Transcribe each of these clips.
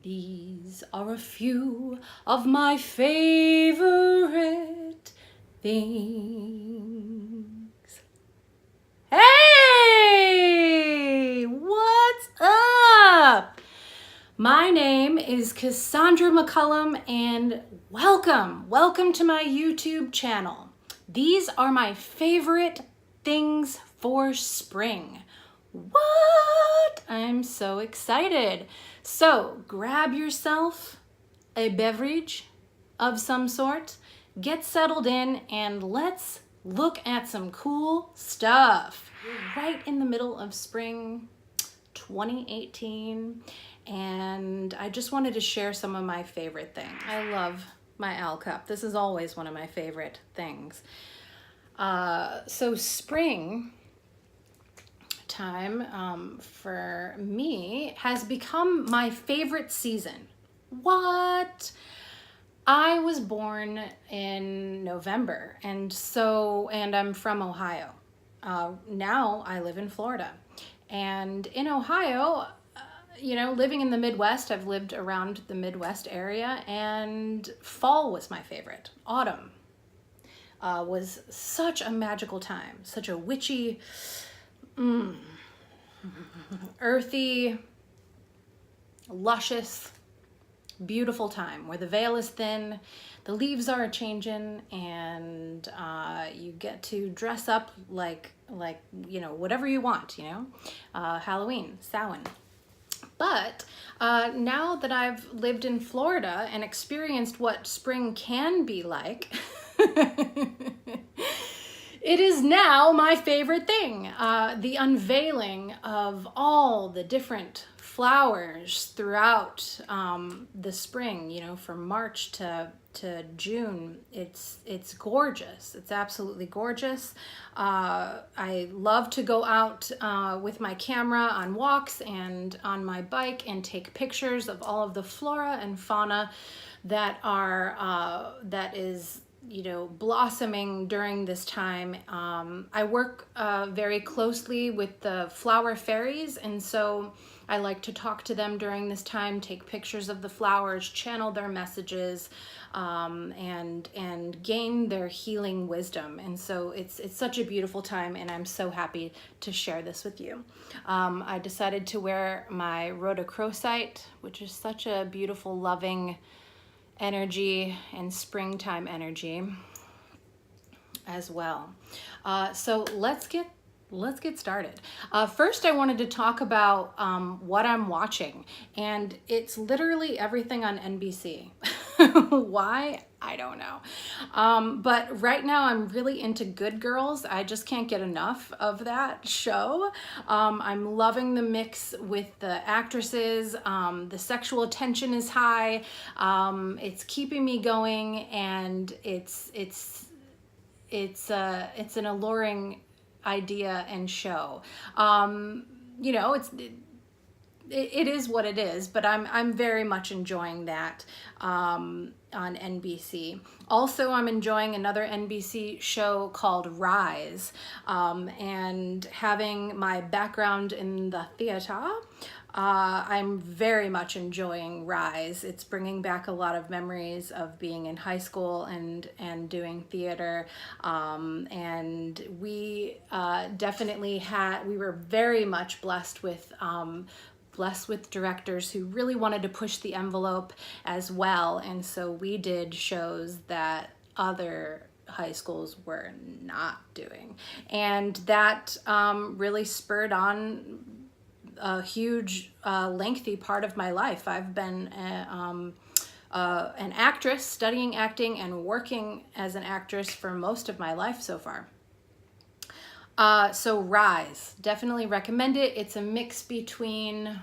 These are a few of my favorite things. Hey! What's up? My name is Cassandra McCollom and welcome to my YouTube channel. These are my favorite things for spring. What? I'm so excited. So grab yourself a beverage of some sort, get settled in, and let's look at some cool stuff. We're right in the middle of spring 2018, and I just wanted to share some of my favorite things. I love my owl cup. This is always one of my favorite things. So spring time for me has become my favorite season. What? I was born in November, and I'm from Ohio. Now I live in Florida, and in Ohio, living in the Midwest, I've lived around the Midwest area, and fall was my favorite. Autumn was such a magical time, such a witchy, earthy, luscious, beautiful time where the veil is thin, the leaves are changing, and you get to dress up like whatever you want, Halloween, Samhain. But now that I've lived in Florida and experienced what spring can be like, it is now my favorite thing. The unveiling of all the different flowers throughout the spring, from March to June. It's gorgeous. It's absolutely gorgeous. I love to go out with my camera on walks and on my bike and take pictures of all of the flora and fauna that is blossoming during this time. I work very closely with the flower fairies, and so I like to talk to them during this time, take pictures of the flowers, channel their messages, and gain their healing wisdom. And so it's such a beautiful time, and I'm so happy to share this with you. I decided to wear my rhodochrosite, which is such a beautiful, loving energy and springtime energy as well. So let's get started. First, I wanted to talk about what I'm watching, and it's literally everything on NBC. Why? I don't know. But right now I'm really into Good Girls. I just can't get enough of that show. I'm loving the mix with the actresses. The sexual tension is high. It's keeping me going, and it's an alluring idea and show. It is what it is, but I'm very much enjoying that on NBC. Also, I'm enjoying another NBC show called Rise, and having my background in the theater, I'm very much enjoying Rise. It's bringing back a lot of memories of being in high school and doing theater, and we definitely we were very much blessed with directors who really wanted to push the envelope as well, and so we did shows that other high schools were not doing, and that really spurred on a huge, lengthy part of my life. I've been an actress, studying acting and working as an actress for most of my life so far. So Rise, definitely recommend it. It's a mix between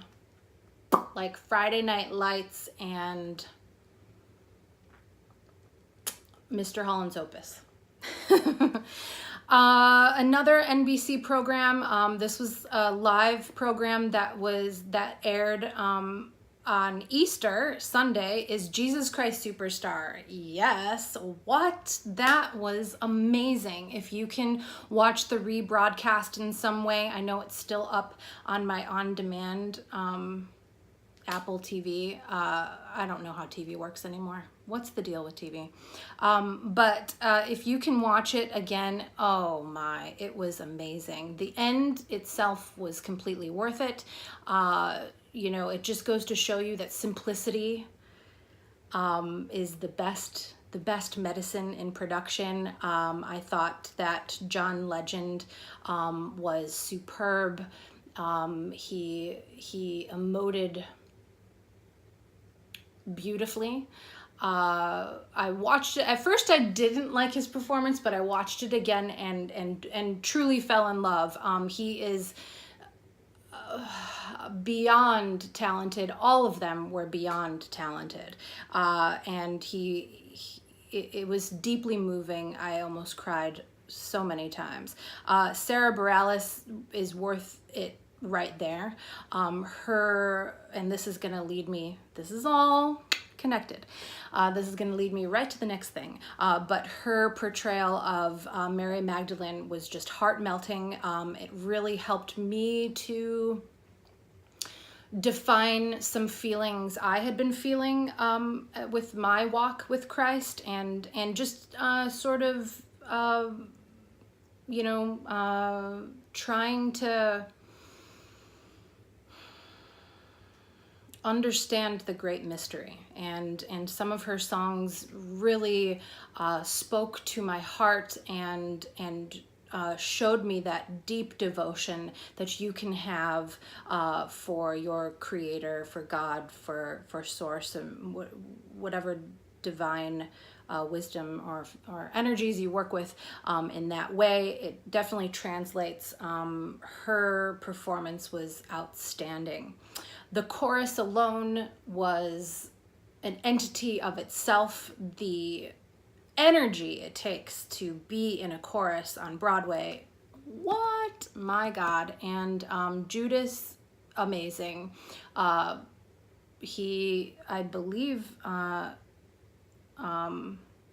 like Friday Night Lights and Mr. Holland's Opus. Another NBC program, this was a live program that aired on Easter Sunday, is Jesus Christ Superstar. Yes, what? That was amazing. If you can watch the rebroadcast in some way, I know it's still up on my on-demand Apple TV. I don't know how TV works anymore. What's the deal with TV? But if you can watch it again, oh my, it was amazing. The end itself was completely worth it. You know, it just goes to show you that simplicity is the best medicine in production. I thought that John Legend was superb. He emoted beautifully. I watched it. At first I didn't like his performance, but I watched it again and truly fell in love. He is beyond talented. All of them were beyond talented. And it was deeply moving. I almost cried so many times. Sarah Bareilles is worth it right there. And this is gonna lead me, this is all connected. This is gonna lead me right to the next thing. But her portrayal of Mary Magdalene was just heart-melting. It really helped me to define some feelings I had been feeling with my walk with Christ, and just sort of you know, trying to understand the great mystery. And some of her songs really spoke to my heart and showed me that deep devotion that you can have for your creator, for God, for source, and whatever divine wisdom or energies you work with in that way. It definitely translates. Her performance was outstanding. The chorus alone was an entity of itself. The energy it takes to be in a chorus on Broadway, what? My God. And Judas, amazing. He, I believe,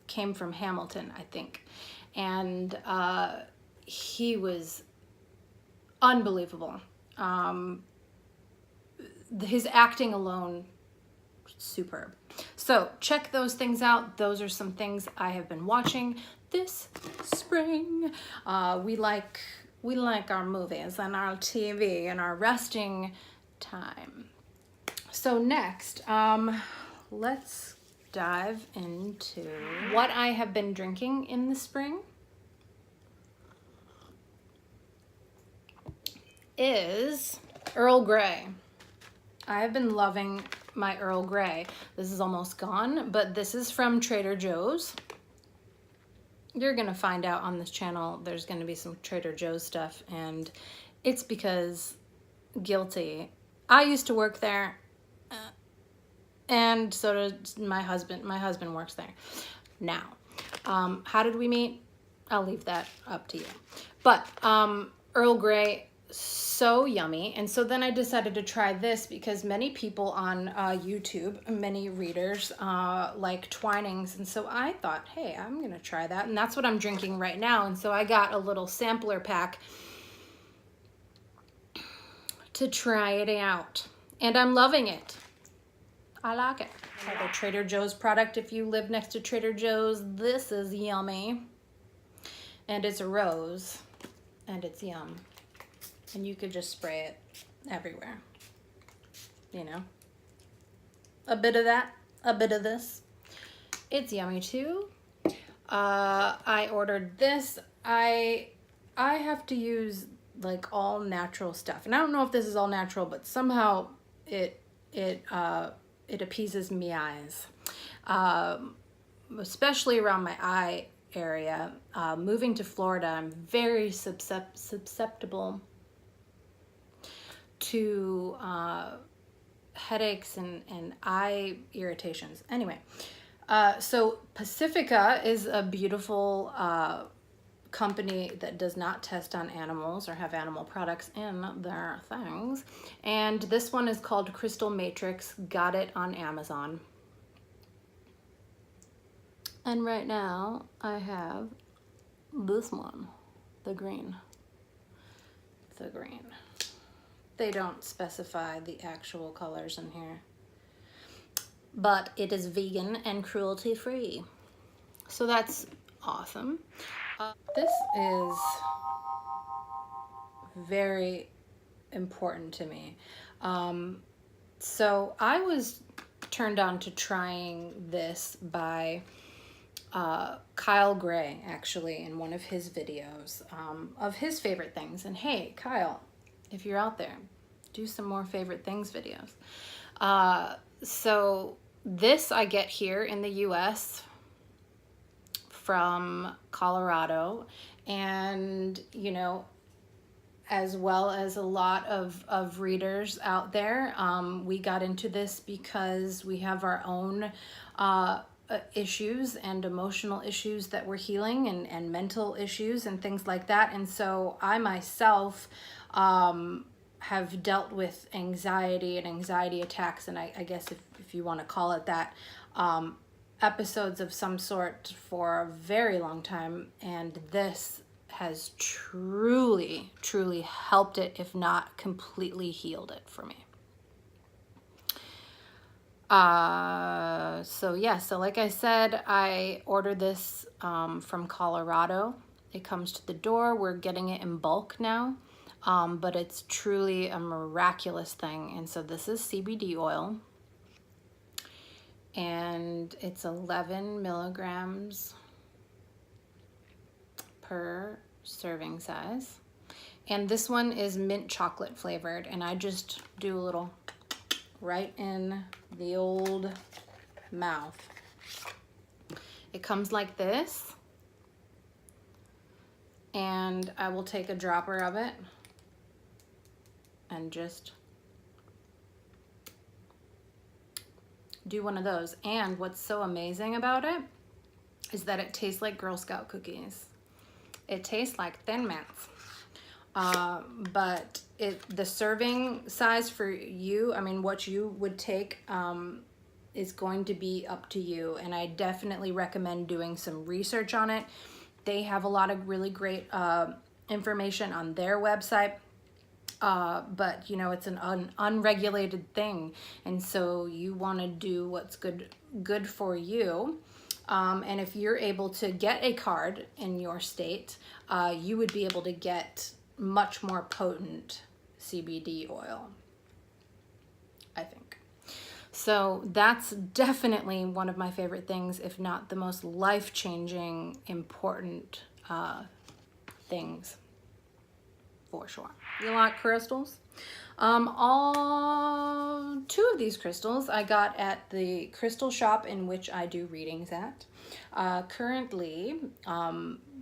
came from Hamilton, I think. And he was unbelievable. His acting alone, superb. So check those things out. Those are some things I have been watching this spring. We like our movies and our TV and our resting time. So next, let's dive into what I have been drinking in the spring. Is Earl Grey. I have been loving my Earl Grey. This is almost gone, but this is from Trader Joe's. You're gonna find out on this channel there's gonna be some Trader Joe's stuff, and it's because guilty. I used to work there, and so does my husband. My husband works there now. How did we meet? I'll leave that up to you. But Earl Grey, so yummy. And so then I decided to try this because many people on YouTube, many readers like Twinings, and so I thought, hey, I'm gonna try that, and that's what I'm drinking right now. And so I got a little sampler pack to try it out, and I'm loving it. I like it. Another Trader Joe's product. If you live next to Trader Joe's, this is yummy, and it's a rose, and it's yum. And you could just spray it everywhere. You know? A bit of that, a bit of this. It's yummy too. I ordered this. I have to use like all natural stuff. And I don't know if this is all natural, but somehow it appeases me eyes. Especially around my eye area. Moving to Florida, I'm very susceptible to headaches and eye irritations. Anyway, so Pacifica is a beautiful company that does not test on animals or have animal products in their things. And this one is called Crystal Matrix. Got it on Amazon. And right now I have this one, the green. they don't specify the actual colors in here. But it is vegan and cruelty free. So that's awesome. This is very important to me. So I was turned on to trying this by Kyle Gray, actually, in one of his videos of his favorite things. And hey, Kyle, if you're out there, do some more favorite things videos. So this I get here in the US from Colorado, and you know, as well as a lot of readers out there. We got into this because we have our own issues and emotional issues that we're healing, and mental issues and things like that. And so I myself have dealt with anxiety and anxiety attacks, and I guess if you want to call it that, episodes of some sort for a very long time, and this has truly helped it, if not completely healed it for me. So yeah, so like I said, I ordered this from Colorado. It comes to the door. We're getting it in bulk now, but it's truly a miraculous thing. And so this is CBD oil, and it's 11 milligrams per serving size. And this one is mint chocolate flavored, and I just do a little right in the old mouth. It comes like this, and I will take a dropper of it and just do one of those. And what's so amazing about it is that it tastes like Girl Scout cookies. It tastes like Thin Mints. But the serving size for you, I mean, what you would take is going to be up to you. And I definitely recommend doing some research on it. They have a lot of really great information on their website. But you know, it's an unregulated thing. And so you want to do what's good for you. And if you're able to get a card in your state, you would be able to get much more potent CBD oil, I think. So that's definitely one of my favorite things, if not the most life-changing, important things, for sure. You like crystals? All 2 of these crystals I got at the crystal shop in which I do readings at. Currently,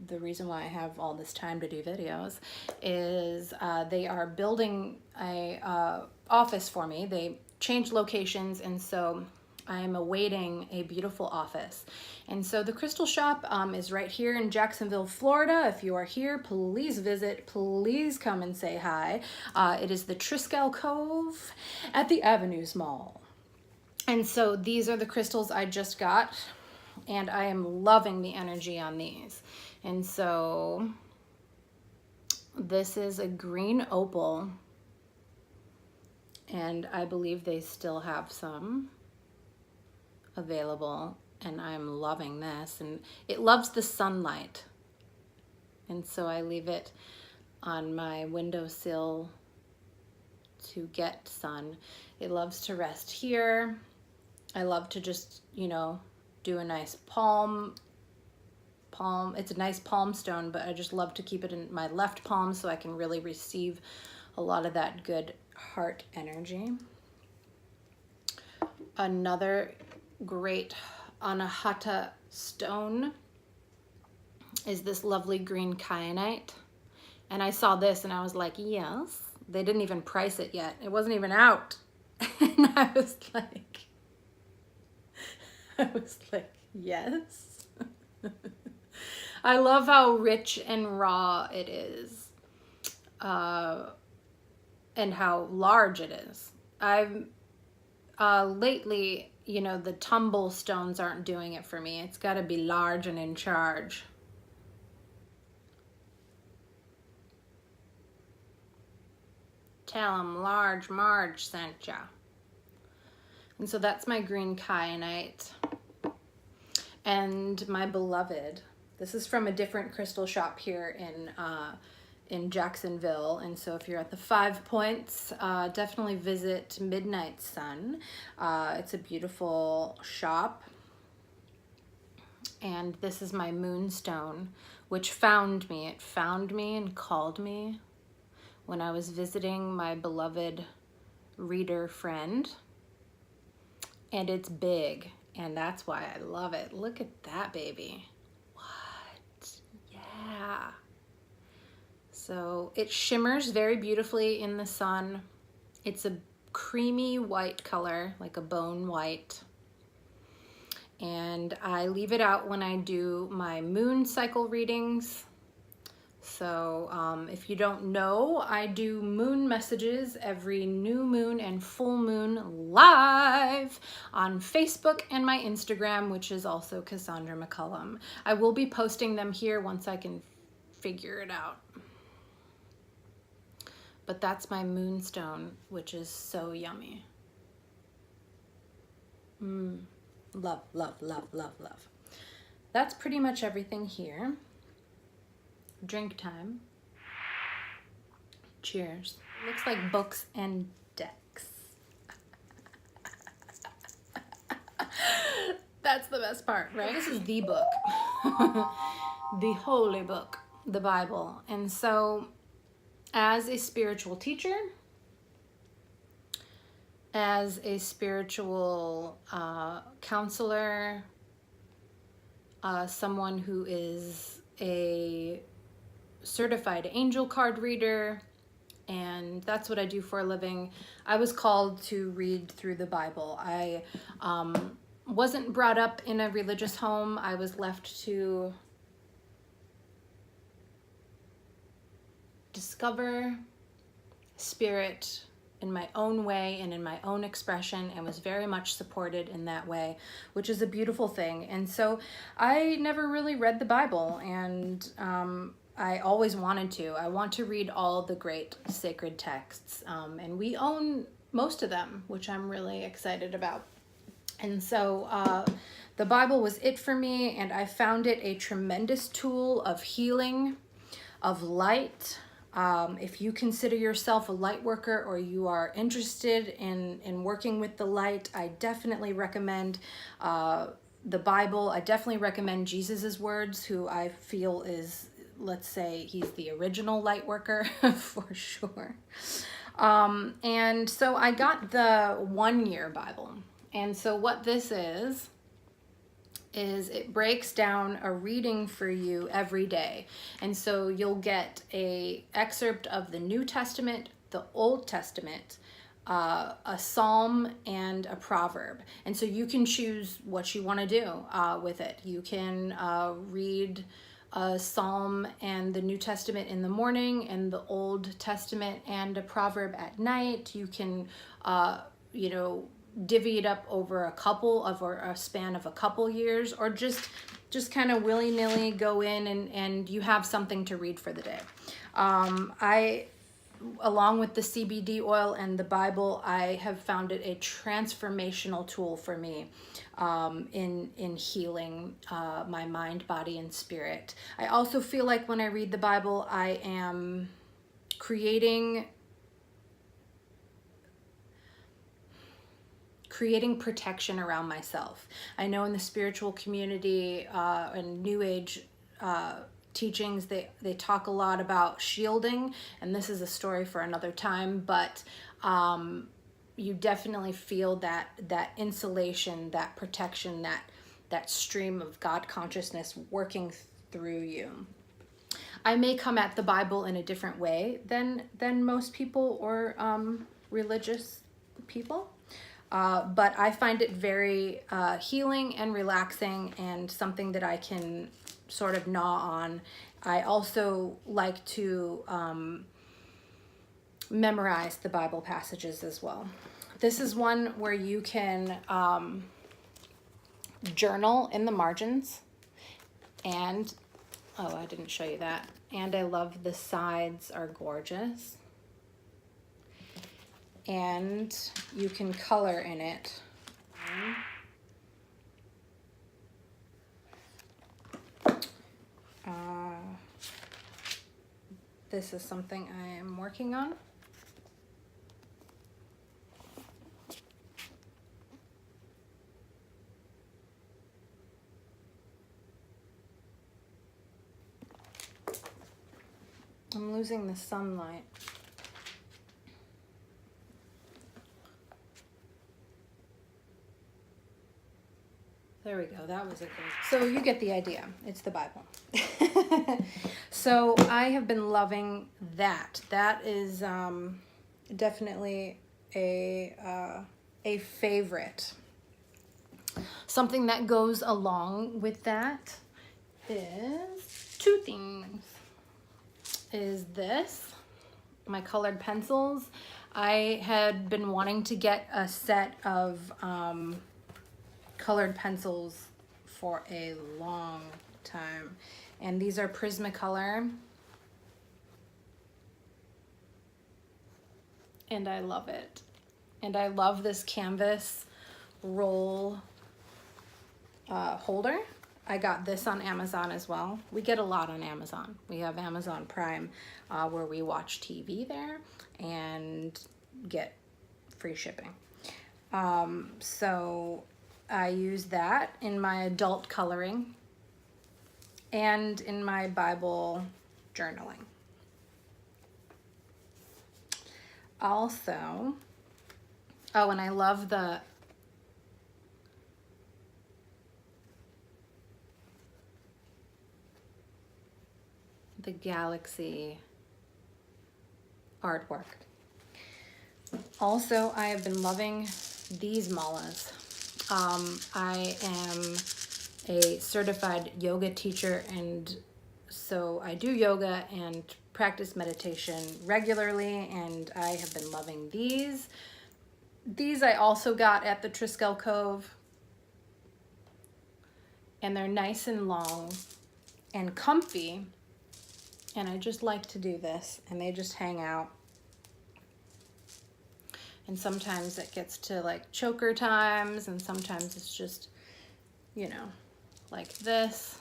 the reason why I have all this time to do videos is they are building a office for me. They changed locations, and so I am awaiting a beautiful office. And so the crystal shop is right here in Jacksonville, Florida. If you are here, please visit. Please come and say hi. It is the Triskel Cove at the Avenues Mall. And so these are the crystals I just got, and I am loving the energy on these. And so this is a green opal, and I believe they still have some available, and I'm loving this. And it loves the sunlight, and so I leave it on my windowsill to get sun. It loves to rest here. I love to just, you know, do a nice palm. It's a nice palm stone, but I just love to keep it in my left palm so I can really receive a lot of that good heart energy. Another great Anahata stone is this lovely green kyanite. And I saw this and I was like, yes. They didn't even price it yet. It wasn't even out. And I was like, yes. I love how rich and raw it is, and how large it is. I've lately, you know, the tumble stones aren't doing it for me. It's got to be large and in charge. Tell 'em Large Marge sent ya. And so that's my green kyanite. And my beloved, this is from a different crystal shop here in Jacksonville. And so if you're at the 5 Points, definitely visit Midnight Sun. It's a beautiful shop. And this is my moonstone, which found me. It found me and called me when I was visiting my beloved reader friend. And it's big, and that's why I love it. Look at that baby. What? Yeah. So it shimmers very beautifully in the sun. It's a creamy white color, like a bone white. And I leave it out when I do my moon cycle readings. So if you don't know, I do moon messages every new moon and full moon live on Facebook and my Instagram, which is also Cassandra McCollom. I will be posting them here once I can figure it out. But that's my moonstone, which is so yummy. Love, love, love, love, love. That's pretty much everything here. Drink time. Cheers. Looks like books and decks. That's the best part, right? This is the book. The holy book, the Bible. And so as a spiritual teacher, as a spiritual counselor, someone who is a certified angel card reader, and that's what I do for a living. I was called to read through the Bible. I wasn't brought up in a religious home. I was left to discover spirit in my own way and in my own expression, and was very much supported in that way, which is a beautiful thing. And so I never really read the Bible, and I always wanted to. I want to read all the great sacred texts, and we own most of them, which I'm really excited about. And so the Bible was it for me, and I found it a tremendous tool of healing, of light. If you consider yourself a light worker, or you are interested in working with the light, I definitely recommend the Bible. I definitely recommend Jesus's words, who I feel is, let's say, he's the original light worker for sure. And so I got the 1 Year Bible. And so what this is it breaks down a reading for you every day. And so you'll get a excerpt of the New Testament, the Old Testament, a psalm, and a proverb. And so you can choose what you want to do with it. You can read a psalm and the New Testament in the morning, and the Old Testament and a proverb at night. You can, divvy it up over a span of a couple years, or just kind of willy-nilly go in and you have something to read for the day. I, along with the CBD oil and the Bible, I have found it a transformational tool for me in healing my mind, body, and spirit. I also feel like when I read the Bible, I am creating protection around myself. I know in the spiritual community and New Age teachings, they talk a lot about shielding, and this is a story for another time, but you definitely feel that insulation, that protection, that stream of God consciousness working through you. I may come at the Bible in a different way than most people, or religious people. But I find it very healing and relaxing, and something that I can sort of gnaw on. I also like to memorize the Bible passages as well. This is one where you can journal in the margins, and oh, I didn't show you that. And I love the sides are gorgeous. and you can color in it. This is something I am working on. I'm losing the sunlight. There we go, that was a good. So you get the idea, it's the Bible. So I have been loving that. That is definitely a favorite. Something that goes along with that is two things. Is this, my colored pencils. I had been wanting to get a set of colored pencils for a long time. And these are Prismacolor. And I love it. And I love this canvas roll holder. I got this on Amazon as well. We get a lot on Amazon. We have Amazon Prime where we watch TV there and get free shipping. So I use that in my adult coloring and in my Bible journaling. Also, oh, and I love the galaxy artwork. Also, I have been loving these malas. I am a certified yoga teacher, and so I do yoga and practice meditation regularly, and I have been loving these. These I also got at the Triskel Cove, and they're nice and long and comfy, and I just like to do this, and they just hang out. And sometimes it gets to like choker times, and sometimes it's just, you know, like this.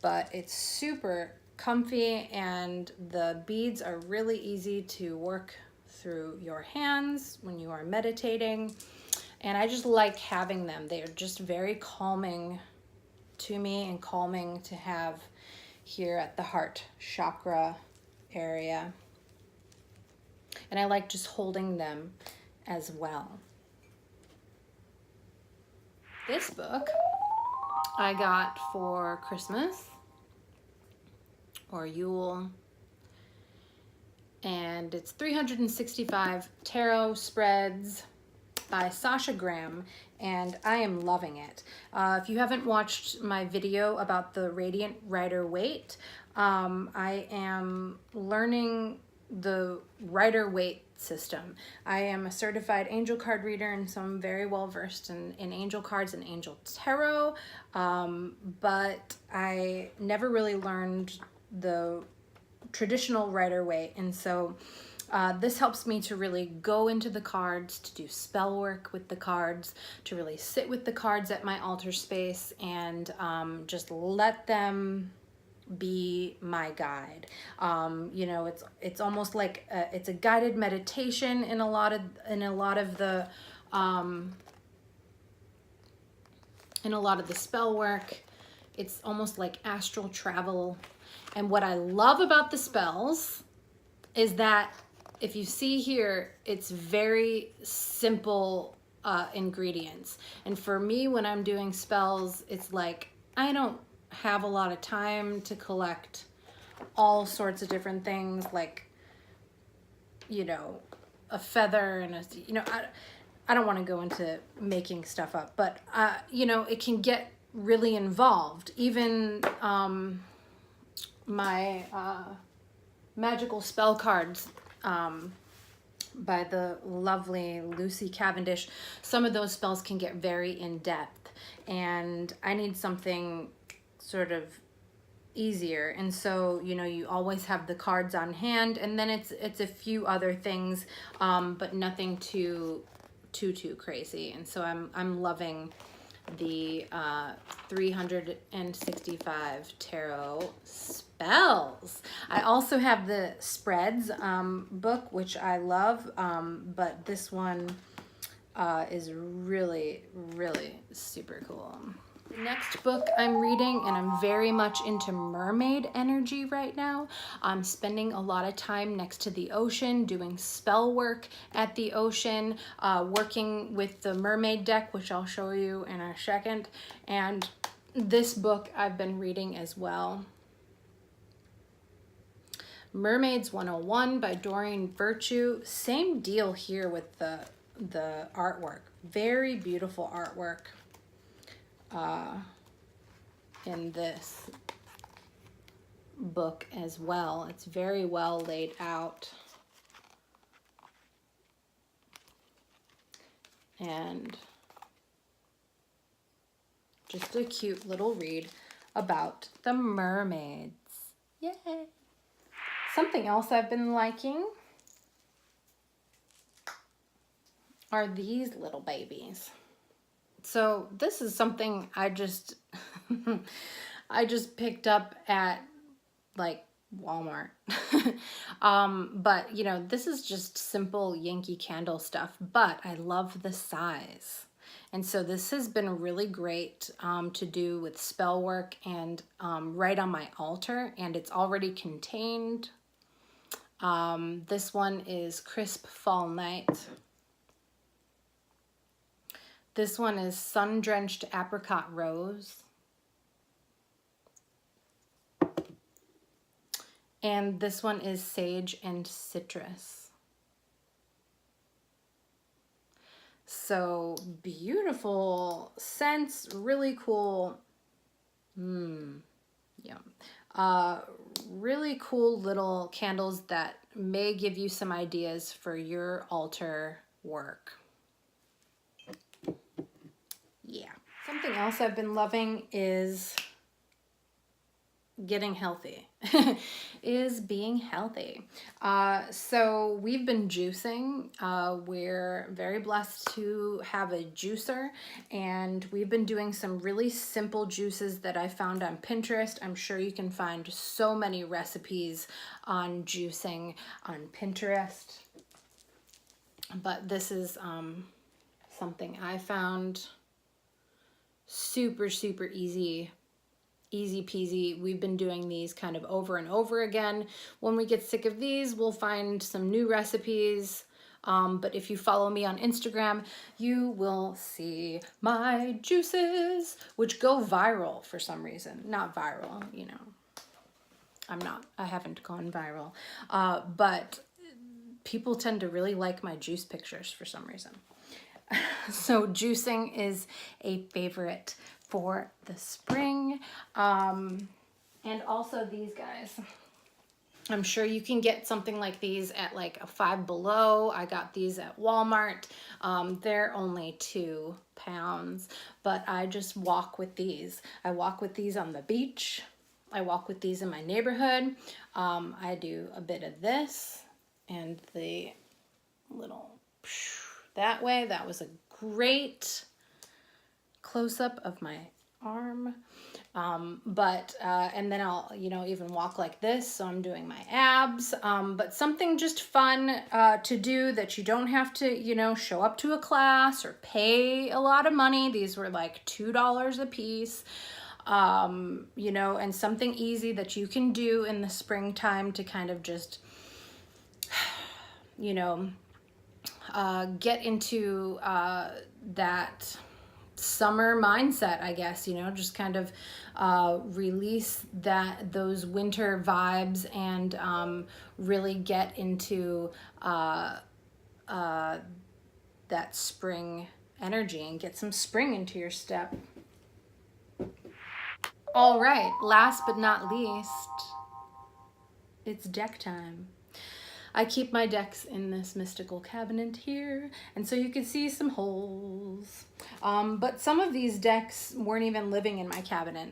But it's super comfy, and the beads are really easy to work through your hands when you are meditating. And I just like having them. They are just very calming to me, and calming to have here at the heart chakra area. And I like just holding them as well. This book I got for Christmas or Yule, and it's 365 Tarot Spreads by Sasha Graham, and I am loving it. If you haven't watched my video about the Radiant Rider-Waite, I am learning the Rider-Waite system. I am a certified angel card reader, and so I'm very well versed in angel cards and angel tarot, but I never really learned the traditional Rider-Waite, and so this helps me to really go into the cards, to do spell work with the cards, to really sit with the cards at my altar space, and just let them be my guide. You know, it's almost like it's a guided meditation in a lot of the spell work. It's almost like astral travel. And what I love about the spells is that if you see here, it's very simple ingredients. And for me, when I'm doing spells, it's like I don't have a lot of time to collect all sorts of different things, like, you know, a feather and a, you know, I don't want to go into making stuff up, but you know, it can get really involved. Even my magical spell cards by the lovely Lucy Cavendish, some of those spells can get very in-depth, and I need something sort of easier. And so, you know, you always have the cards on hand, and then it's a few other things, but nothing too crazy. And so I'm loving the 365 tarot spells. I also have the spreads book, which I love, but this one is really, really super cool. The next book I'm reading, and I'm very much into mermaid energy right now. I'm spending a lot of time next to the ocean, doing spell work at the ocean, working with the mermaid deck, which I'll show you in a second. And this book I've been reading as well. Mermaids 101 by Doreen Virtue. Same deal here with the artwork. Very beautiful artwork in this book as well. It's very well laid out. And just a cute little read about the mermaids. Yay! Something else I've been liking are these little babies. So this is something I just I just picked up at like Walmart. But you know, this is just simple Yankee Candle stuff, but I love the size. And so this has been really great to do with spell work and right on my altar, and it's already contained. This one is Crisp Fall Night. This one is Sun-Drenched Apricot Rose. And this one is Sage and Citrus. So beautiful scents, really cool. Yeah. Really cool little candles that may give you some ideas for your altar work. Yeah. Something else I've been loving is getting healthy. Is being healthy. So we've been juicing. We're very blessed to have a juicer, and we've been doing some really simple juices that I found on Pinterest. I'm sure you can find so many recipes on juicing on Pinterest, but this is something I found super easy peasy. We've been doing these kind of over and over again. When we get sick of these, we'll find some new recipes. But if you follow me on Instagram, you will see my juices, which go viral for some reason. Not viral, you know. I haven't gone viral. But people tend to really like my juice pictures for some reason. So juicing is a favorite for the spring. And also these guys. I'm sure you can get something like these at like a Five Below. I got these at Walmart. They're only £2, but I just walk with these. I walk with these on the beach. I walk with these in my neighborhood. I do a bit of this and the little that way. That was a great close-up of my arm. And then I'll, you know, even walk like this. So I'm doing my abs, but something just fun to do that you don't have to, you know, show up to a class or pay a lot of money. These were like $2 a piece, you know, and something easy that you can do in the springtime to kind of just, you know, get into that summer mindset, I guess, you know, just kind of release those winter vibes and really get into that spring energy and get some spring into your step. All right, last but not least, it's deck time. I keep my decks in this mystical cabinet here, and so you can see some holes. But some of these decks weren't even living in my cabinet.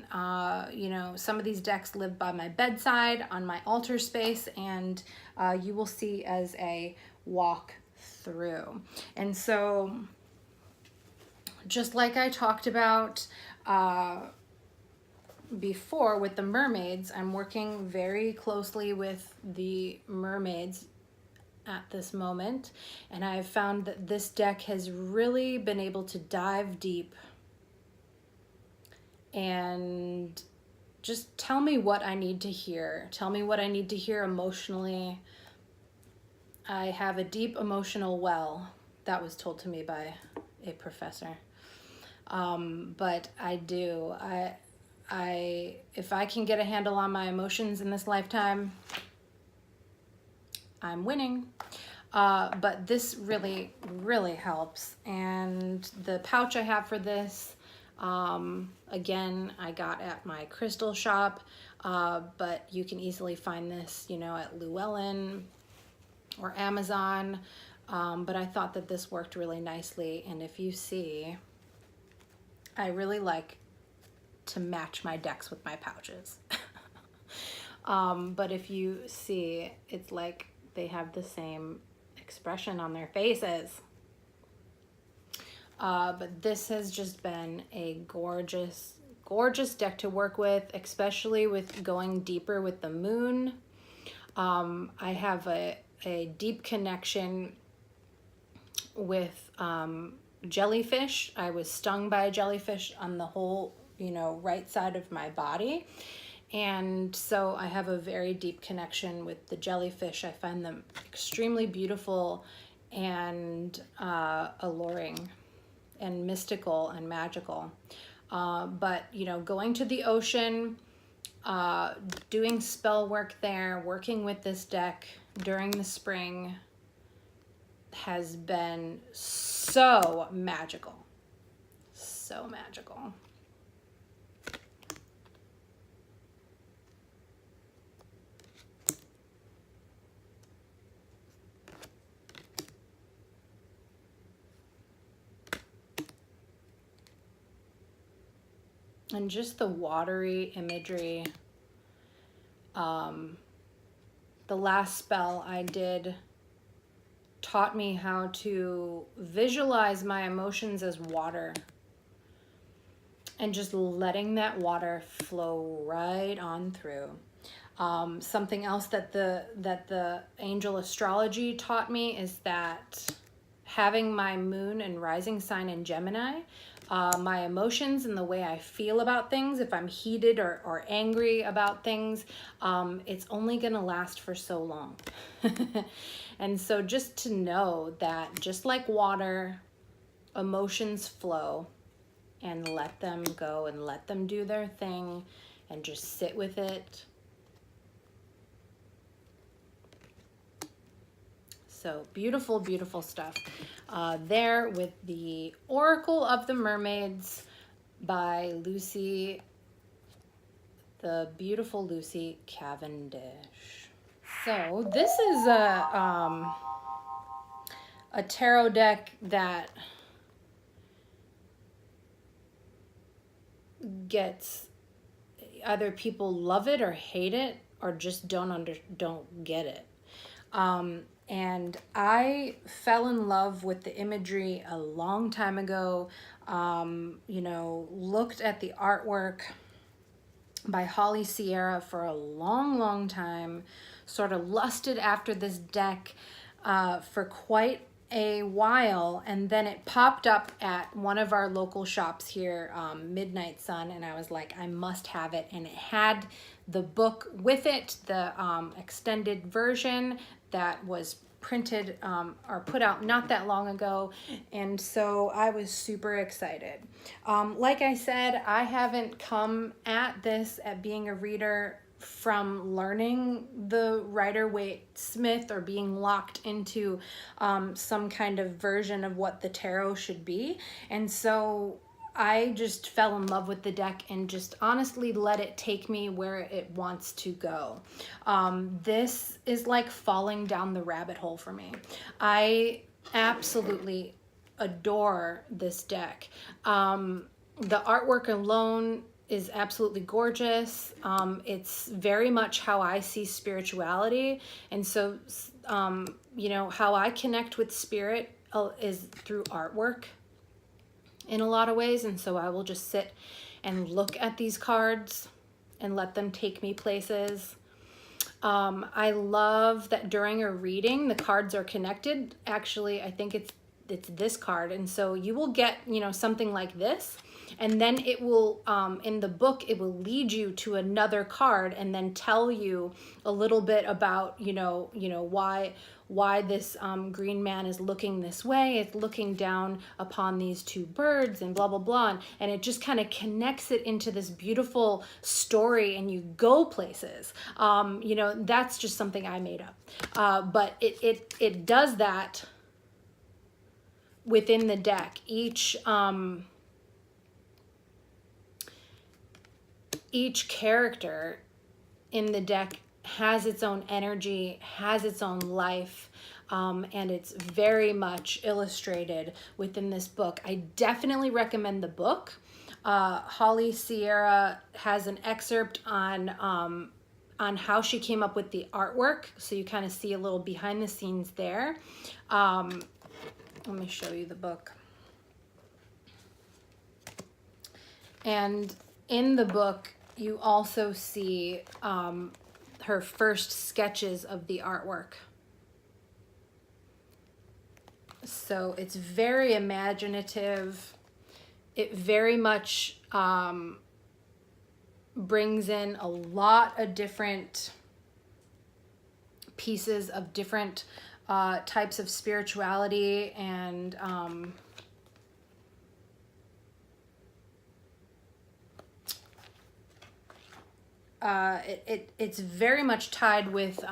You know, some of these decks live by my bedside, on my altar space, and you will see as a walk through. And so, just like I talked about before with the mermaids, I'm working very closely with the mermaids at this moment, and I've found that this deck has really been able to dive deep and just tell me what I need to hear. Tell me what I need to hear emotionally. I have a deep emotional well. That was told to me by a professor. But I do. If I can get a handle on my emotions in this lifetime, I'm winning. But this really, really helps. And the pouch I have for this, again, I got at my crystal shop, but you can easily find this, you know, at Llewellyn or Amazon. But I thought that this worked really nicely. And if you see, I really like to match my decks with my pouches. But if you see, it's like they have the same expression on their faces. But this has just been a gorgeous, gorgeous deck to work with, especially with going deeper with the moon. I have a deep connection with jellyfish. I was stung by a jellyfish on the whole, you know, right side of my body. And so I have a very deep connection with the jellyfish. I find them extremely beautiful and alluring and mystical and magical. But, you know, going to the ocean, doing spell work there, working with this deck during the spring has been so magical. So magical. And just the watery imagery. The last spell I did taught me how to visualize my emotions as water and just letting that water flow right on through. Something else that the angel astrology taught me is that having my moon and rising sign in Gemini, my emotions and the way I feel about things, if I'm heated or angry about things, it's only gonna last for so long. And so just to know that just like water, emotions flow, and let them go and let them do their thing and just sit with it. So beautiful, beautiful stuff. There with the Oracle of the Mermaids by Lucy, the beautiful Lucy Cavendish. So this is a tarot deck that gets, either people love it or hate it or just don't get it. And I fell in love with the imagery a long time ago. You know, looked at the artwork by Holly Sierra for a long, long time, sort of lusted after this deck for quite a while, and then it popped up at one of our local shops here, Midnight Sun, and I was like, I must have it. And it had the book with it, the extended version that was printed or put out not that long ago, and so I was super excited. Like I said, I haven't come at this at being a reader from learning the Rider-Waite-Smith or being locked into some kind of version of what the tarot should be, and so I just fell in love with the deck and just honestly let it take me where it wants to go. This is like falling down the rabbit hole for me. I absolutely adore this deck. The artwork alone is absolutely gorgeous. It's very much how I see spirituality. And so, you know, how I connect with spirit is through artwork in a lot of ways. And so I will just sit and look at these cards and let them take me places. I love that during a reading, the cards are connected. Actually, I think it's this card. And so you will get, you know, something like this. And then it will, in the book, it will lead you to another card and then tell you a little bit about, you know, why this green man is looking this way. It's looking down upon these two birds and blah, blah, blah. And it just kind of connects it into this beautiful story and you go places. You know, that's just something I made up. But it does that within the deck. Each character in the deck has its own energy, has its own life, and it's very much illustrated within this book. I definitely recommend the book. Holly Sierra has an excerpt on how she came up with the artwork, so you kind of see a little behind the scenes there. Let me show you the book. And in the book, you also see her first sketches of the artwork. So it's very imaginative. It very much brings in a lot of different pieces of different types of spirituality and it's very much tied with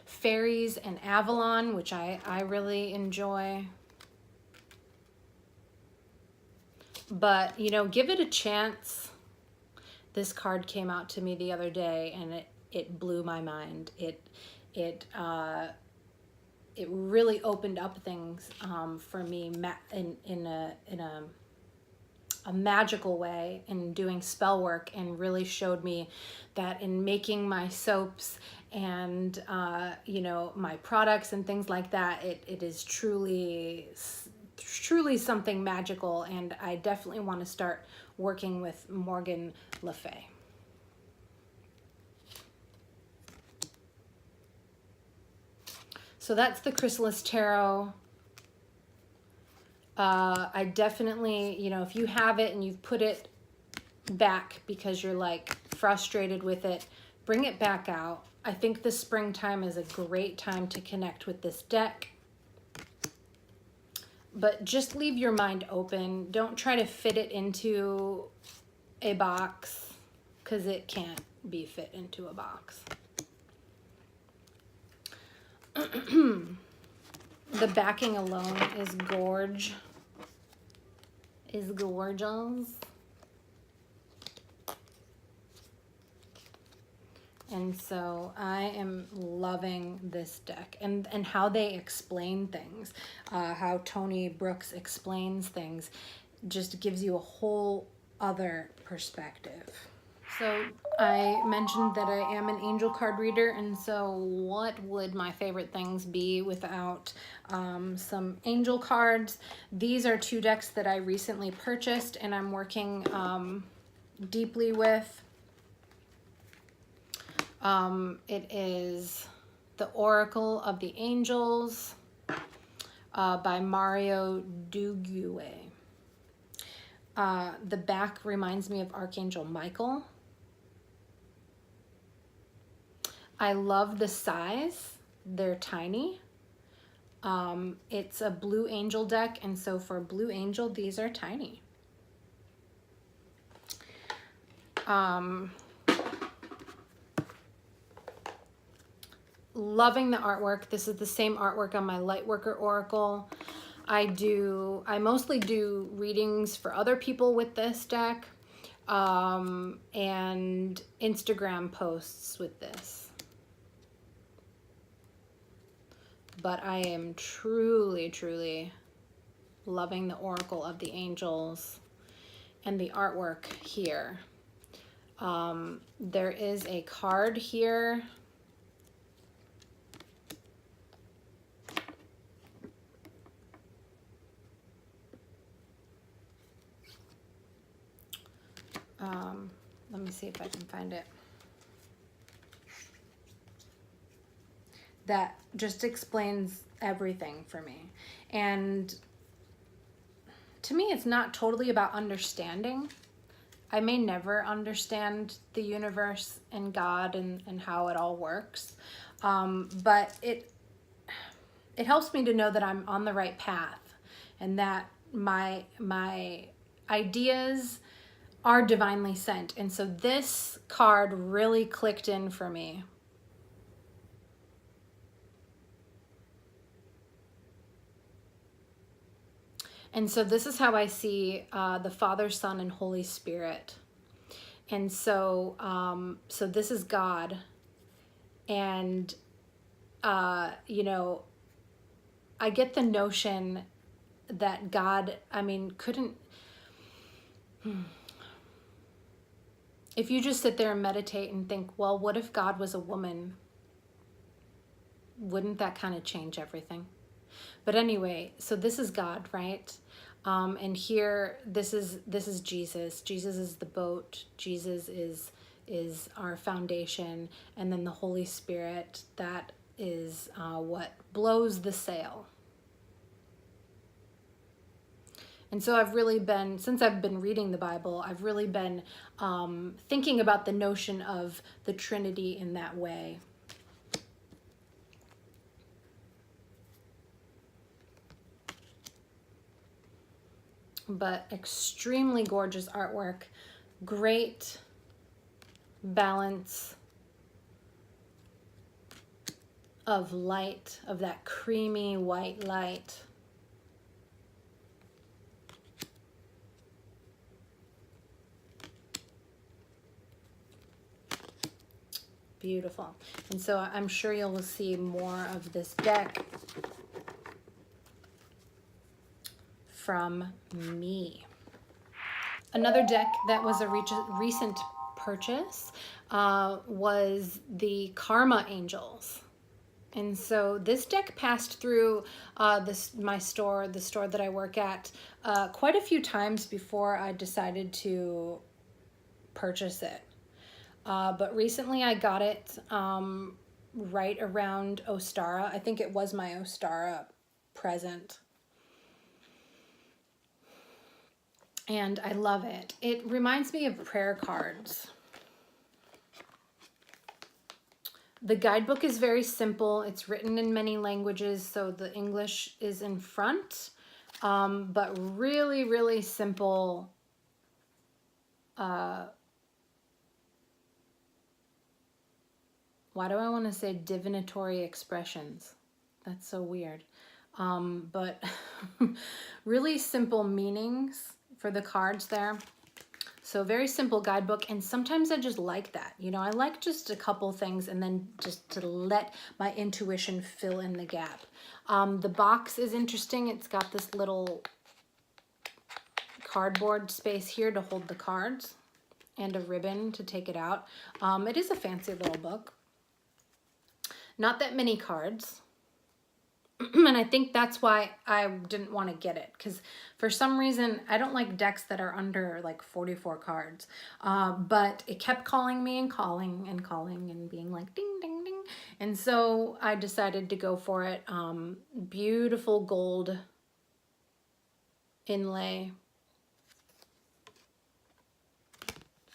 fairies and Avalon, which I really enjoy. But, you know, give it a chance. This card came out to me the other day and it blew my mind. It really opened up things for me in a magical way in doing spell work, and really showed me that in making my soaps and you know, my products and things like that, it is truly something magical, and I definitely want to start working with Morgan Le Fay. So that's the Chrysalis Tarot. I definitely, you know, if you have it and you've put it back because you're like frustrated with it, bring it back out. I think the springtime is a great time to connect with this deck. But just leave your mind open. Don't try to fit it into a box, because it can't be fit into a box. The backing alone is gorgeous. And so I am loving this deck, and how they explain things, how Tony Brooks explains things, just gives you a whole other perspective. So I mentioned that I am an angel card reader, and so what would my favorite things be without some angel cards? These are two decks that I recently purchased and I'm working deeply with. It is The Oracle of the Angels by Mario Duguay. The back reminds me of Archangel Michael. I love the size. They're tiny. It's a Blue Angel deck, and so for Blue Angel, these are tiny. Loving the artwork. This is the same artwork on my Lightworker Oracle. I mostly do readings for other people with this deck, and Instagram posts with this. But I am truly, truly loving the Oracle of the Angels and the artwork here. There is a card here. Let me see if I can find it. That just explains everything for me. And to me, it's not totally about understanding. I may never understand the universe and God and how it all works. But it helps me to know that I'm on the right path and that my ideas are divinely sent. And so this card really clicked in for me. And so this is how I see the Father, Son, and Holy Spirit. And so, so this is God. And, you know, I get the notion that God, I mean, couldn't... If you just sit there and meditate and think, well, what if God was a woman? Wouldn't that kind of change everything? But anyway, so this is God, right? And here, this is Jesus. Jesus is the boat. Jesus is our foundation. And then the Holy Spirit, that is what blows the sail. And so I've really been, since I've been reading the Bible, I've really been thinking about the notion of the Trinity in that way. But extremely gorgeous artwork, great balance of light, of that creamy white light. Beautiful. And so I'm sure you'll see more of this deck from me. Another deck that was a recent purchase was the Karma Angels. And so this deck passed through the store that I work at, quite a few times before I decided to purchase it. But recently I got it right around Ostara. I think it was my Ostara present. And I love it. It reminds me of prayer cards. The guidebook is very simple. It's written in many languages, so the English is in front, but really, really simple. Why do I want to say divinatory expressions? That's so weird. But really simple meanings for the cards there. So very simple guidebook, and sometimes I just like that. You know, I like just a couple things and then just to let my intuition fill in the gap. The box is interesting. It's got this little cardboard space here to hold the cards and a ribbon to take it out. It is a fancy little book. Not that many cards. And I think that's why I didn't want to get it, because for some reason I don't like decks that are under like 44 cards, but it kept calling me and calling and calling and being like ding ding ding, and so I decided to go for it. Beautiful gold inlay.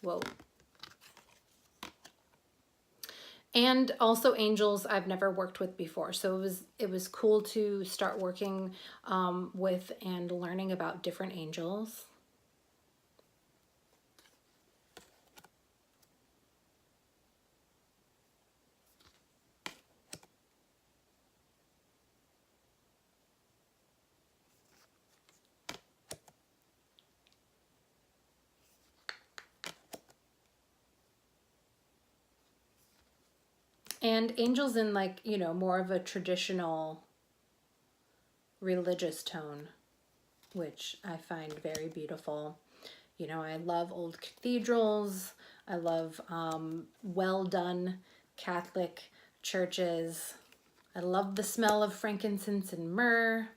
Whoa. And also angels I've never worked with before. So it was cool to start working with and learning about different angels. And angels in like, you know, more of a traditional religious tone, which I find very beautiful. You know, I love old cathedrals. I love well done Catholic churches. I love the smell of frankincense and myrrh.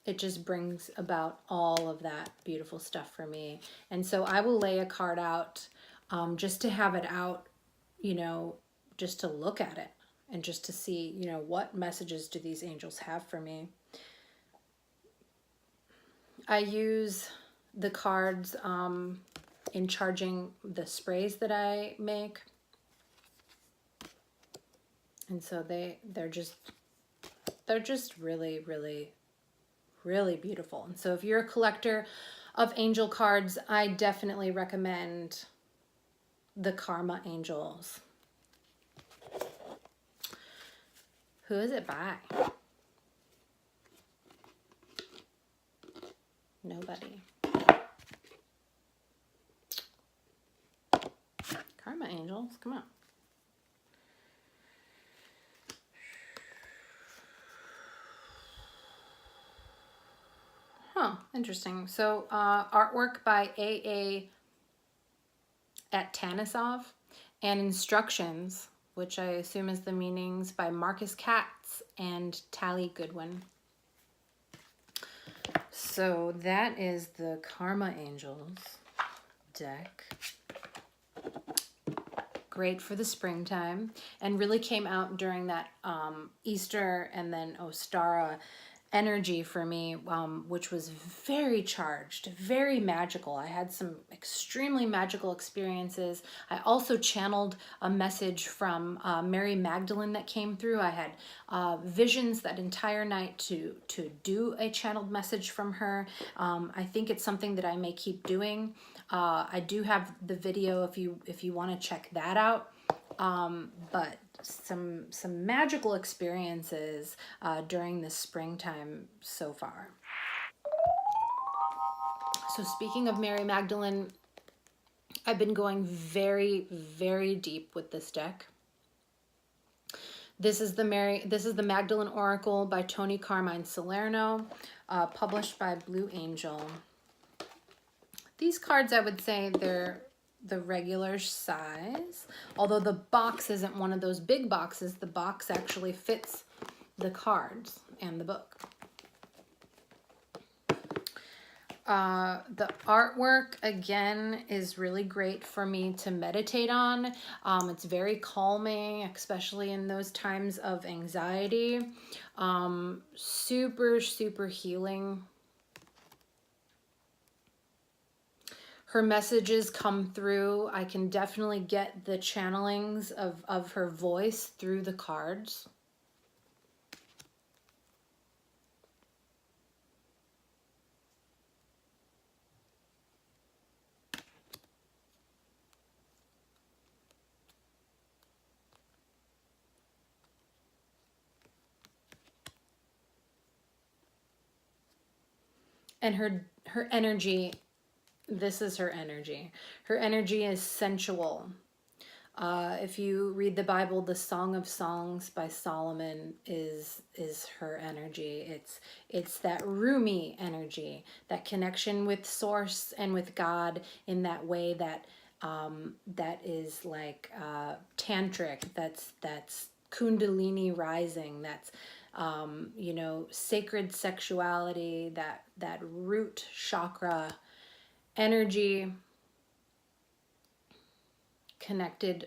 It just brings about all of that beautiful stuff for me. And so I will lay a card out just to have it out, you know, just to look at it and just to see, you know, what messages do these angels have for me. I use the cards in charging the sprays that I make. And so they're just really, really, really beautiful. And so if you're a collector of angel cards, I definitely recommend the Karma Angels. Who is it by? Nobody. Karma Angels, come on. Huh, interesting. So artwork by A.A. at Tanisov, and instructions, which I assume is the meanings, by Marcus Katz and Tally Goodwin. So that is the Karma Angels deck. Great for the springtime, and really came out during that Easter and then Ostara energy for me, which was very charged, very magical. I had some extremely magical experiences. I also channeled a message from Mary Magdalene that came through. I had visions that entire night to do a channeled message from her. I think it's something that I may keep doing. I do have the video if you want to check that out. But some magical experiences during the springtime so far. So speaking of Mary Magdalene, I've been going very, very deep with this deck. This is the Magdalene Oracle by Tony Carmine Salerno, published by Blue Angel. These cards, I would say they're the regular size, although the box isn't one of those big boxes. The box actually fits the cards and the book. The artwork, again, is really great for me to meditate on. It's very calming, especially in those times of anxiety. Super, super healing. Her messages come through. I can definitely get the channelings of her voice through the cards. And her energy, this is her energy. Her energy is sensual. If you read the Bible, the Song of Songs by Solomon is her energy. It's that Rumi energy, that connection with Source and with God in that way that that is like tantric. That's Kundalini rising. That's you know, sacred sexuality. That root chakra energy. Connected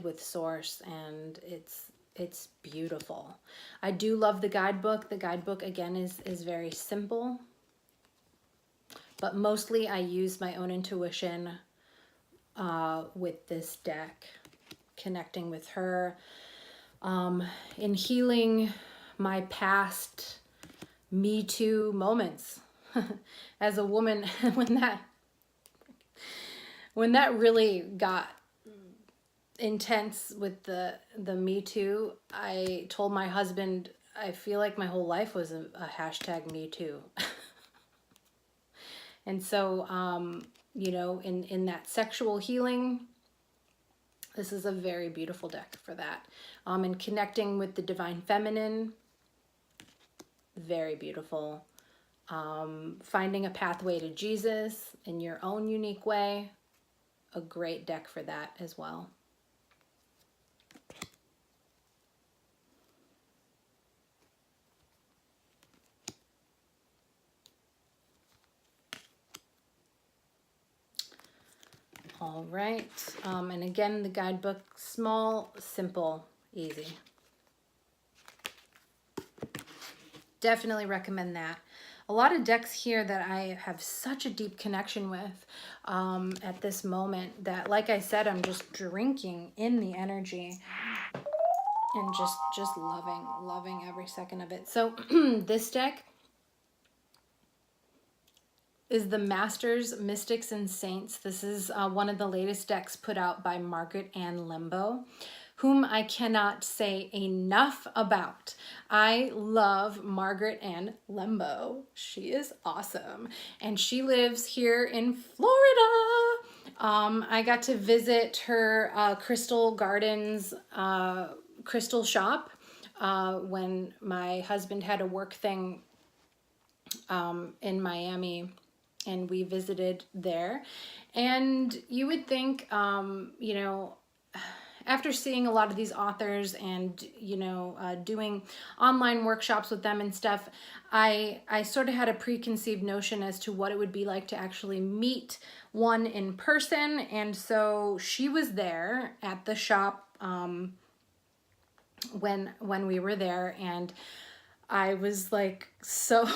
with Source, and it's beautiful. I do love the guidebook. The guidebook, again, is very simple, but mostly I use my own intuition with this deck, connecting with her, in healing my past Me Too moments. As a woman, when that really got intense with the Me Too, I told my husband, I feel like my whole life was a hashtag Me Too. And so, you know, in that sexual healing, this is a very beautiful deck for that. And connecting with the divine feminine, very beautiful. Finding a pathway to Jesus in your own unique way, a great deck for that as well. All right, and again, the guidebook, small, simple, easy. Definitely recommend that. A lot of decks here that I have such a deep connection with at this moment that, like I said, I'm just drinking in the energy and just loving every second of it. So this deck is the Masters, Mystics, and Saints. This is one of the latest decks put out by Margaret Ann Lembo, whom I cannot say enough about. I love Margaret Ann Lembo. She is awesome. And she lives here in Florida. I got to visit her Crystal Gardens crystal shop when my husband had a work thing in Miami, and we visited there. And you would think, you know, after seeing a lot of these authors and, you know, doing online workshops with them and stuff, I sort of had a preconceived notion as to what it would be like to actually meet one in person. And so she was there at the shop when we were there, and I was like so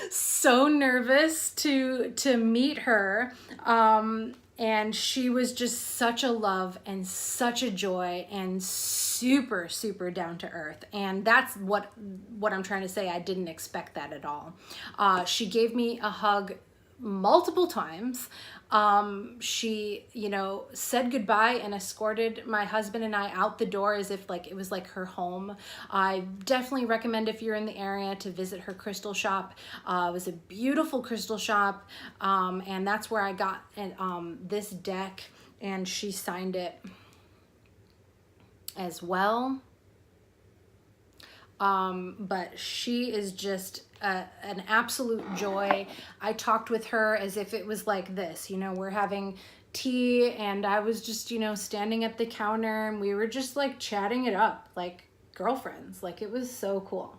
so nervous to meet her, and she was just such a love and such a joy and super down to earth. And that's what I'm trying to say. I didn't expect that at all. She gave me a hug multiple times. She, you know, said goodbye and escorted my husband and I out the door as if like it was like her home. I definitely recommend, if you're in the area, to visit her crystal shop. It was a beautiful crystal shop, and that's where I got this deck, and she signed it as well. But she is just an absolute joy. I talked with her as if it was like this, you know, we're having tea and I was just, you know, standing at the counter and we were just like chatting it up like girlfriends. Like, it was so cool.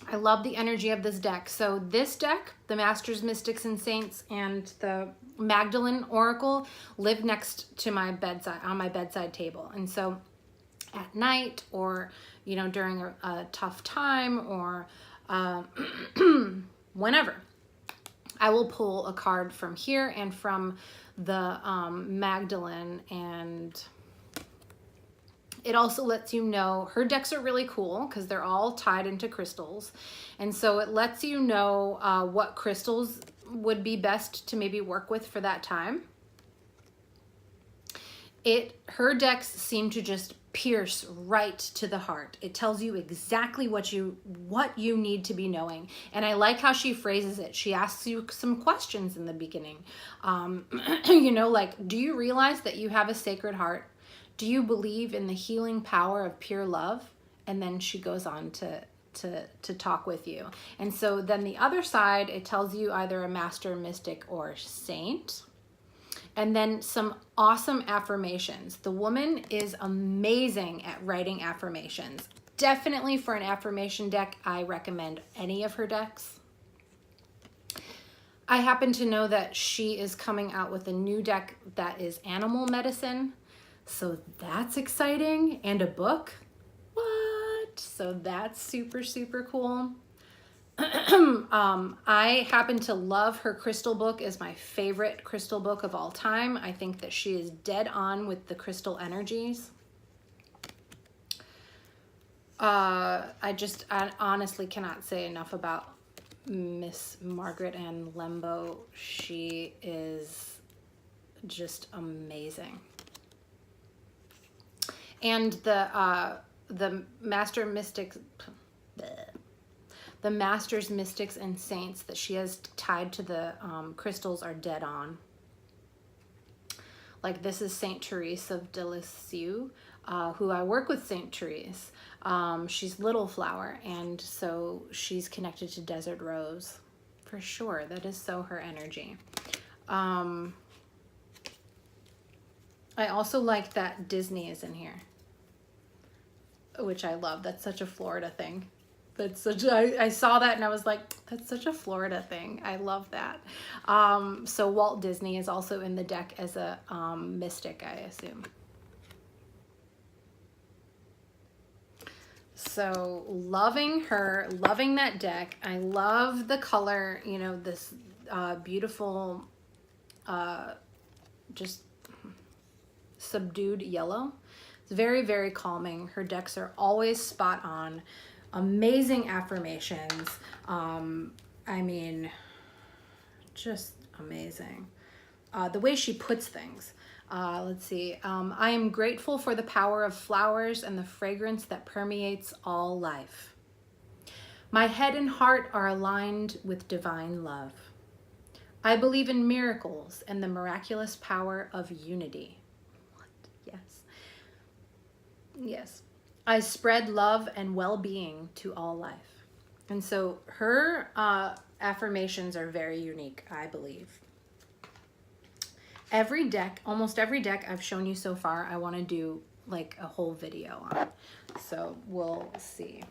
I love the energy of this deck. So this deck, the Masters, Mystics, and Saints, and the Magdalene Oracle live next to my bedside, on my bedside table. And so at night, or, you know, during a tough time, or whenever, I will pull a card from here and from the Magdalene, and it also lets you know, her decks are really cool because they're all tied into crystals. And so it lets you know what crystals would be best to maybe work with for that time. Her decks seem to just pierce right to the heart. It tells you exactly what you need to be knowing. And I like how she phrases it. She asks you some questions in the beginning. You know, like, do you realize that you have a sacred heart? Do you believe in the healing power of pure love? And then she goes on to talk with you. And so then the other side, it tells you either a master, mystic, or saint. And then some awesome affirmations. The woman is amazing at writing affirmations. Definitely for an affirmation deck, I recommend any of her decks. I happen to know that she is coming out with a new deck that is animal medicine. So that's exciting. And a book. What? So that's super cool. I happen to love her crystal book, is my favorite crystal book of all time. I think that she is dead on with the crystal energies. I honestly cannot say enough about Miss Margaret Ann Lembo. She is just amazing. And the Master Mystics The masters, mystics, and saints that she has tied to the crystals are dead on. Like this is Saint Therese of Lisieux, who I work with. Saint Therese. She's little flower, and so she's connected to Desert Rose. For sure, that is so her energy. I also like that Disney is in here, which I love. That's such a Florida thing. That's such I saw that and I was like, that's such a Florida thing. I love that. So Walt Disney is also in the deck as a mystic, I assume. So loving her, loving that deck. I love the color, you know, this beautiful, just subdued yellow. It's very, very calming. Her decks are always spot on. Amazing affirmations. I mean, just amazing. The way she puts things. Let's see. I am grateful for the power of flowers and the fragrance that permeates all life. My head and heart are aligned with divine love. I believe in miracles and the miraculous power of unity. What? Yes. Yes. I spread love and well-being to all life. And so her affirmations are very unique, I believe. Every deck, almost every deck I've shown you so far, I want to do like a whole video on. So we'll see.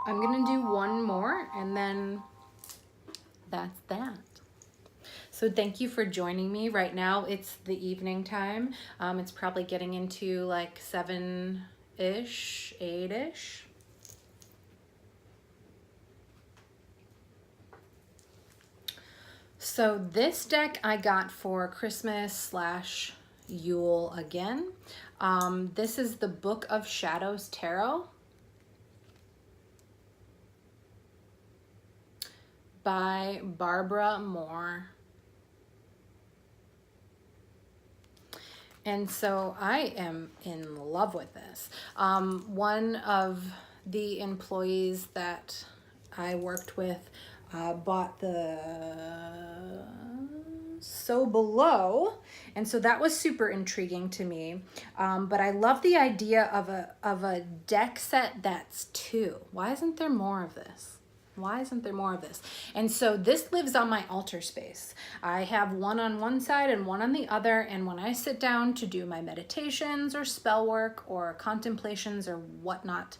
I'm going to do one more and then that's that. So thank you for joining me. Right now it's the evening time. It's probably getting into like 7-ish, 8-ish. So this deck I got for Christmas / Yule again. This is the Book of Shadows Tarot by Barbara Moore. And so I am in love with this. One of the employees that I worked with bought the So Below, and so that was super intriguing to me. But I love the idea of a deck set that's 2. Why isn't there more of this? Why isn't there more of this? And so this lives on my altar space. I have one on one side and one on the other. And when I sit down to do my meditations or spell work or contemplations or whatnot,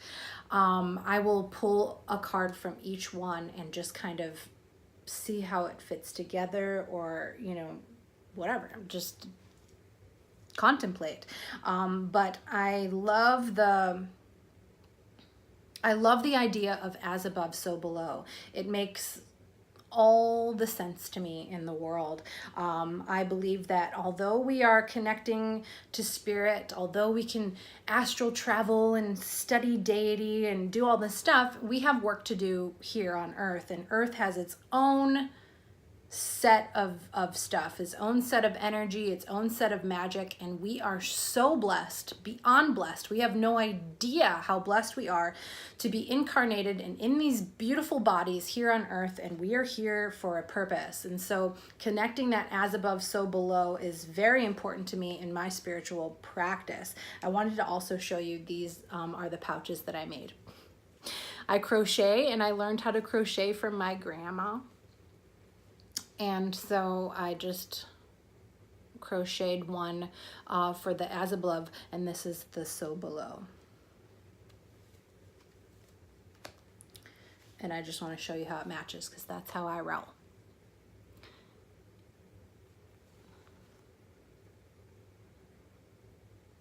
I will pull a card from each one and just kind of see how it fits together, or, you know, whatever, just contemplate. But I love the idea of as above, so below. It makes all the sense to me in the world. I believe that although we are connecting to spirit, although we can astral travel and study deity and do all this stuff, we have work to do here on Earth, and Earth has its own set of stuff, its own set of energy, its own set of magic, and we are so blessed, beyond blessed. We have no idea how blessed we are to be incarnated and in these beautiful bodies here on Earth, and we are here for a purpose. And so connecting that as above, so below is very important to me in my spiritual practice. I wanted to also show you these are the pouches that I made. I crochet, and I learned how to crochet from my grandma. And so I just crocheted one for the as above, and this is the so below. And I just want to show you how it matches, because that's how I roll.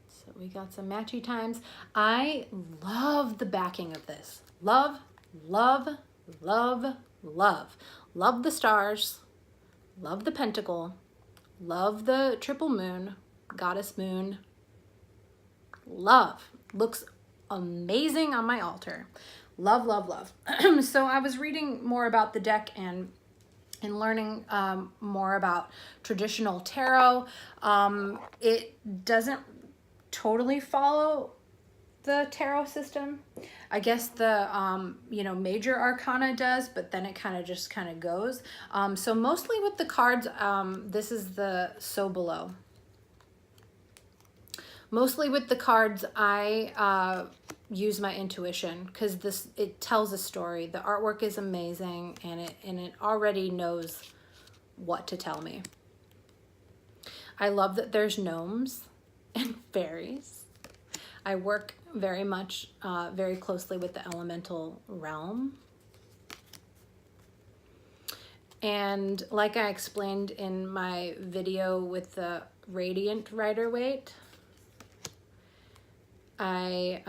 So we got some matchy times. I love the backing of this. Love, love, love, love. Love the stars. Love the pentacle, love the triple moon, goddess moon. Love. Looks amazing on my altar. Love, love, love. So I was reading more about the deck and learning more about traditional tarot. It doesn't totally follow the tarot system. I guess the, you know, major arcana does, but then it kind of goes. So mostly with the cards, this is the So Below. Mostly with the cards, I use my intuition because it tells a story. The artwork is amazing, and it already knows what to tell me. I love that there's gnomes and fairies. I work very much, very closely with the elemental realm. And like I explained in my video with the Radiant Rider-Waite, I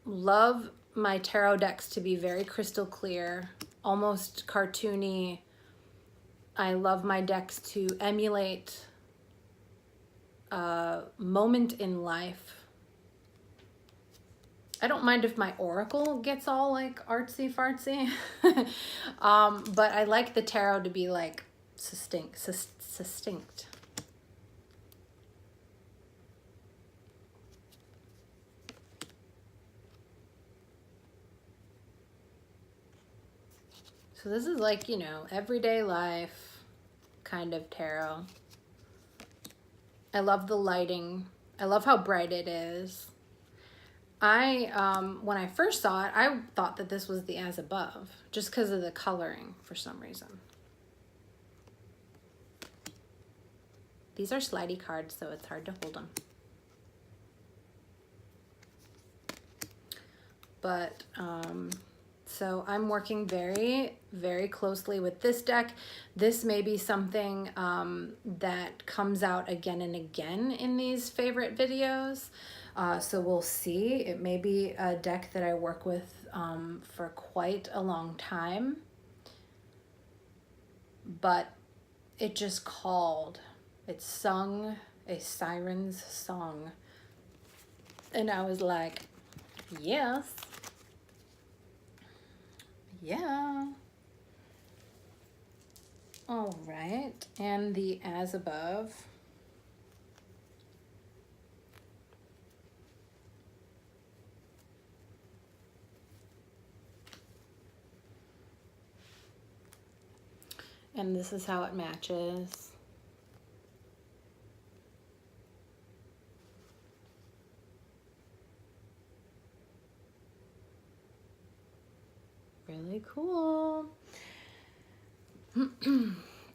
love my tarot decks to be very crystal clear, almost cartoony. I love my decks to emulate a moment in life. I don't mind if my oracle gets all like artsy fartsy, but I like the tarot to be like succinct. So this is like, you know, everyday life kind of tarot. I love the lighting. I love how bright it is. When I first saw it, I thought that this was the As Above, just because of the coloring for some reason. These are slidey cards, so it's hard to hold them. But, so I'm working very, very closely with this deck. This may be something that comes out again and again in these favorite videos. So we'll see. It may be a deck that I work with for quite a long time. But it just called. It sung a siren's song. And I was like, yes. Yeah. All right. And the As Above. And this is how it matches. Really cool.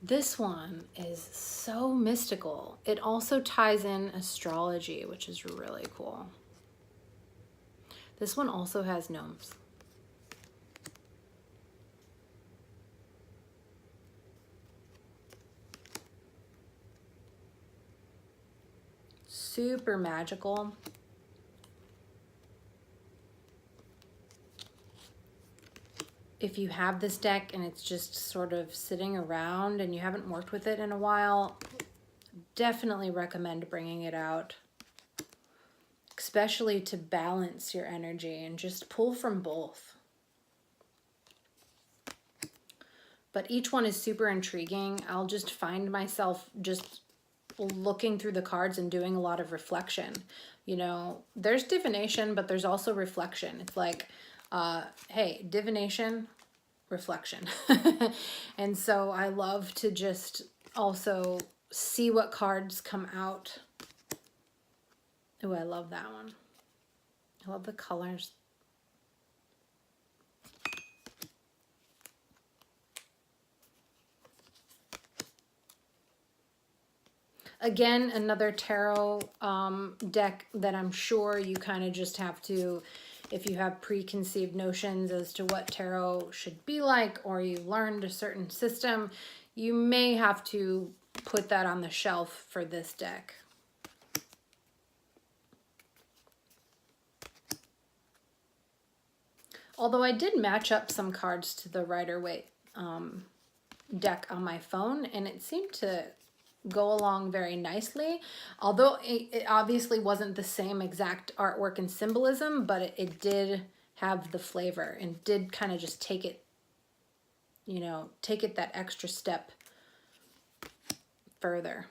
This one is so mystical. It also ties in astrology, which is really cool. This one also has gnomes. Super magical. If you have this deck and it's just sort of sitting around and you haven't worked with it in a while, definitely recommend bringing it out, especially to balance your energy and just pull from both. But each one is super intriguing. I'll just find myself just looking through the cards and doing a lot of reflection. You know, there's divination, but there's also reflection. It's like, hey, divination, reflection. And so I love to just also see what cards come out. Oh, I love that one. I love the colors. Again, another tarot deck that I'm sure you kind of just have to, if you have preconceived notions as to what tarot should be like, or you learned a certain system, you may have to put that on the shelf for this deck. Although I did match up some cards to the Rider-Waite deck on my phone, and it seemed to go along very nicely. Although it obviously wasn't the same exact artwork and symbolism, but it did have the flavor and did kind of just take it, you know, take it that extra step further.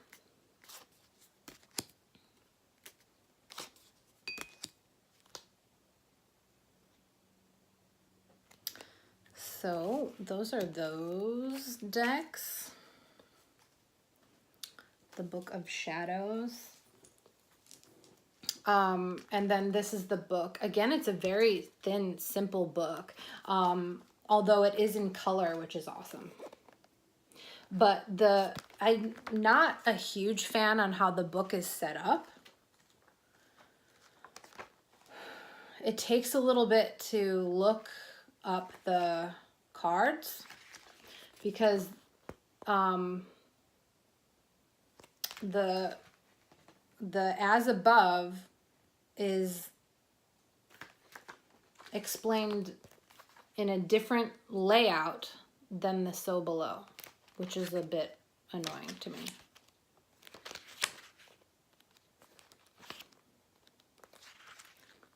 So those are those decks. The Book of Shadows. And then this is the book. Again, it's a very thin, simple book, although it is in color, which is awesome. But I'm not a huge fan on how the book is set up. It takes a little bit to look up the cards because the as above is explained in a different layout than the so below, which is a bit annoying to me.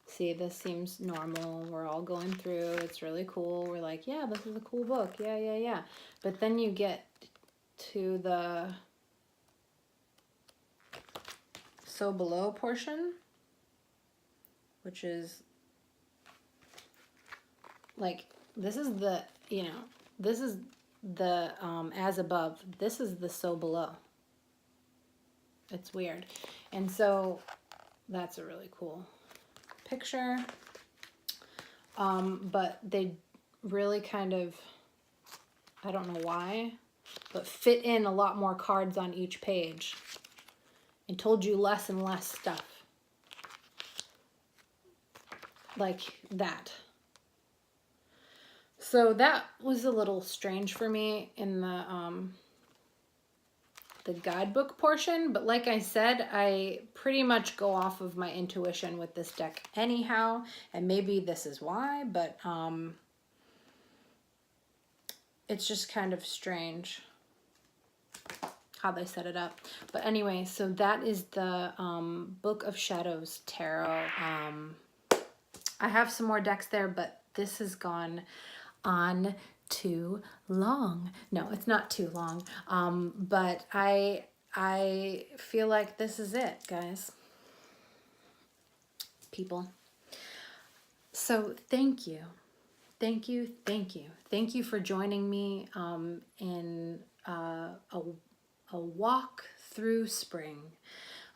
See, this seems normal. We're all going through. It's really cool. We're like, yeah, this is a cool book. Yeah, yeah, yeah. But then you get to the so below portion, which is like, this is the, you know, this is the as above. This is the so below. It's weird. And so that's a really cool picture. But they really kind of, I don't know why, but fit in a lot more cards on each page and told you less and less stuff. Like that. So that was a little strange for me in the guidebook portion, but like I said, I pretty much go off of my intuition with this deck anyhow, and maybe this is why, but it's just kind of strange how they set it up. But anyway, so that is the Book of Shadows Tarot. I have some more decks there, but this has gone on too long. No, it's not too long. But I feel like this is it, guys. People. So thank you. Thank you, thank you. Thank you for joining me in a walk through spring.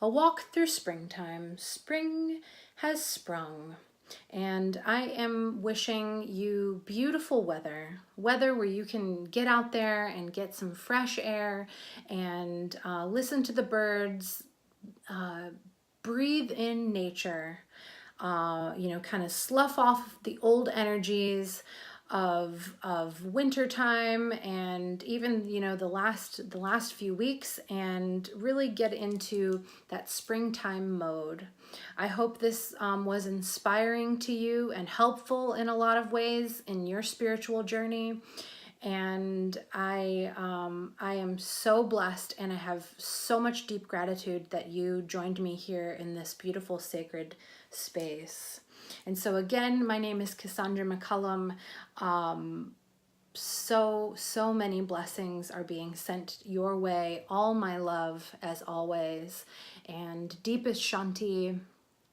A walk through springtime. Spring has sprung. And I am wishing you beautiful weather where you can get out there and get some fresh air and listen to the birds, breathe in nature, you know, kind of slough off the old energies of wintertime and even, you know, the last few weeks, and really get into that springtime mode. I hope this was inspiring to you and helpful in a lot of ways in your spiritual journey. And I am so blessed, and I have so much deep gratitude that you joined me here in this beautiful sacred space. And so again, my name is Cassandra McCollom. So many blessings are being sent your way. All my love, as always. And deepest Shanti,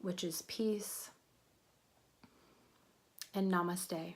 which is peace. And namaste.